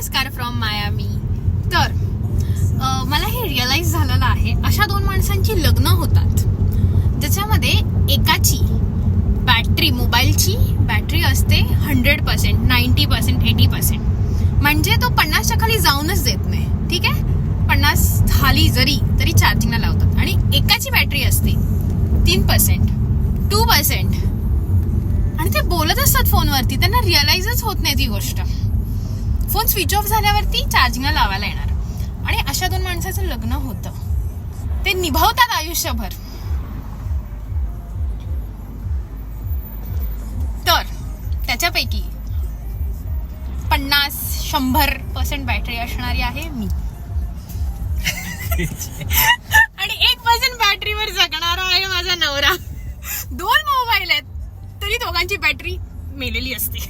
नमस्कार from Miami. तर मला हे रिअलाइज झालेलं आहे, अशा दोन माणसांची लग्न होतात ज्याच्यामध्ये एकाची बॅटरी, मोबाईलची बॅटरी असते 100%, 90%, 80%. म्हणजे तो 50च्या खाली जाऊनच देत नाही. ठीक आहे, 50 झाली तरी चार्जिंगला लावतात. आणि एकाची बॅटरी असते 3%, 2%, आणि ते बोलत असतात फोनवरती. त्यांना रिअलाइजच होत नाही ती गोष्ट. फोन स्विच ऑफ झाल्यावरती चार्जिंगला लावायला येणार. आणि अशा दोन माणसाचं लग्न होतं. ते निभावतात आयुष्यभर. तर त्याच्यापैकी 50-100% बॅटरी असणारी आहे मी. आणि 1% बॅटरीवर जगणारा आहे माझा नवरा. 2 मोबाईल आहेत तरी दोघांची बॅटरी मेलेली असते.